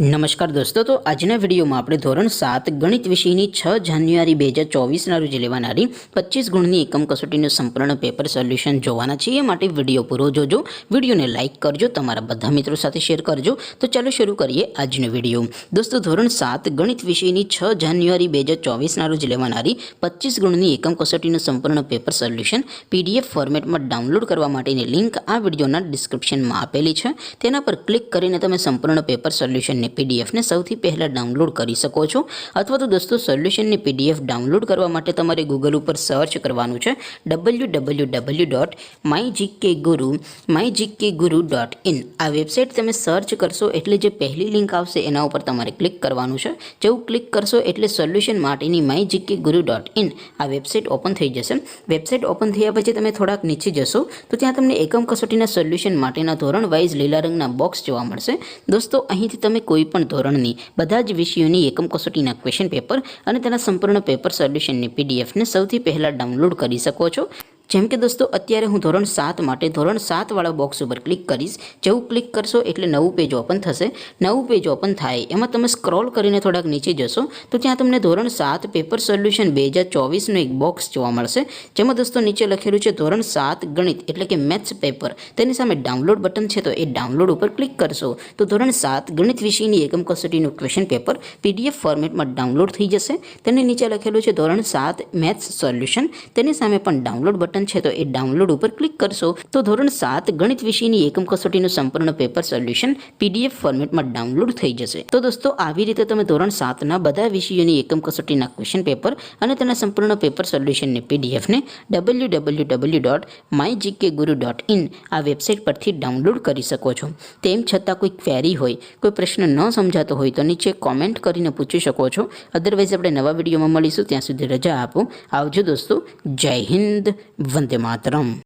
નમસ્કાર દોસ્તો, તો આજના વિડીયોમાં આપણે ધોરણ 7 ગણિત વિષયની 6 જાન્યુઆરી 2024ના રોજ લેવાનારી 25 ગુણની એકમ કસોટીનું સંપૂર્ણ પેપર સોલ્યુશન જોવાના છીએ। એ માટે વિડીયો પૂરો જોજો, વિડીયોને લાઇક કરજો, તમારા બધા મિત્રો સાથે શેર કરજો। તો ચાલો શરૂ કરીએ આજનો વિડીયો। દોસ્તો, ધોરણ 7 ગણિત વિષયની 6 જાન્યુઆરી 2024ના રોજ લેવાનારી 25 ગુણની એકમ કસોટીનું સંપૂર્ણ પેપર સોલ્યુશન PDF ફોર્મેટમાં ડાઉનલોડ કરવા માટેની લિંક આ વિડીયોના ડિસ્ક્રિપ્શનમાં આપેલી છે। તેના પર ક્લિક કરીને તમે સંપૂર્ણ પેપર સોલ્યુશનને PDF ને સૌથી પહેલા ડાઉનલોડ કરી શકો છો। અથવા તો દોસ્તો, સોલ્યુશનની PDF ડાઉનલોડ કરવા માટે તમારે ગૂગલ ઉપર સર્ચ કરવાનું છે www.mygkguru.in। આ વેબસાઇટ તમે સર્ચ કરશો એટલે જે પહેલી લિંક આવશે એના ઉપર તમારે ક્લિક કરવાનું છે। જેવું ક્લિક કરશો એટલે સોલ્યુશન માટેની mygkguru.in આ વેબસાઇટ ઓપન થઈ જશે। વેબસાઇટ ઓપન થયા પછી તમે થોડાક નીચે જશો તો ત્યાં તમને એકમ કસોટીના સોલ્યુશન માટેના ધોરણ વાઇઝ લીલા રંગના બોક્સ જોવા મળશે। દોસ્તો, અહીંથી તમે કોઈ પણ ધોરણની બધા જ વિષયોની એકમ કસોટીના ક્વેશ્ચન પેપર અને તેના સંપૂર્ણ પેપર સોલ્યુશનની PDF ને સૌથી પહેલા ડાઉનલોડ કરી શકો છો। જેમ કે દોસ્તો, અત્યારે હું ધોરણ 7 માટે ધોરણ 7 વાળા બોક્સ ઉપર ક્લિક કરીશ। જેવું ક્લિક કરશો એટલે નવું પેજ ઓપન થશે। નવું પેજ ઓપન થાય એમાં તમે સ્ક્રોલ કરીને થોડાક નીચે જશો તો ત્યાં તમને ધોરણ 7 પેપર સોલ્યુશન 2024નું એક બોક્સ જોવા મળશે। જેમાં દોસ્તો નીચે લખેલું છે ધોરણ 7 ગણિત એટલે કે મેથ્સ પેપર। તેની સામે ડાઉનલોડ બટન છે, તો એ ડાઉનલોડ ઉપર ક્લિક કરશો તો ધોરણ 7 ગણિત વિષયની એકમ કસોટીનું ક્વેશ્ચન પેપર PDF ફોર્મેટમાં ડાઉનલોડ થઈ જશે। તેની નીચે લખેલું છે ધોરણ 7 મેથ્સ સોલ્યુશન। તેની સામે પણ ડાઉનલોડ બટન છે, તો એ ડાઉનલોડ ઉપર ક્લિક કરશો તો ધોરણ 7 ગણિત વિષયની એકમ કસોટીનું સંપૂર્ણ પેપર સોલ્યુશન PDF ફોર્મેટમાં ડાઉનલોડ થઈ જશે। તો દોસ્તો, આવી રીતે તમે ધોરણ 7ના બધા વિષયોની એકમ કસોટીના ક્વેશ્ચન પેપર અને તેના સંપૂર્ણ પેપર સોલ્યુશનની PDF ને www.mygkguru.in આ વેબસાઇટ પરથી ડાઉનલોડ કરી શકો છો। તેમ છતાં કોઈ ક્વેરી હોય, કોઈ પ્રશ્ન ન સમજાતો હોય તો નીચે કોમેન્ટ કરીને પૂછી શકો છો। અદરવાઇઝ આપણે નવા વિડીયોમાં મળીશું, ત્યાં સુધી રજા આપો। આવજો દોસ્તો, જય હિન્દ, વંદે માતરમ।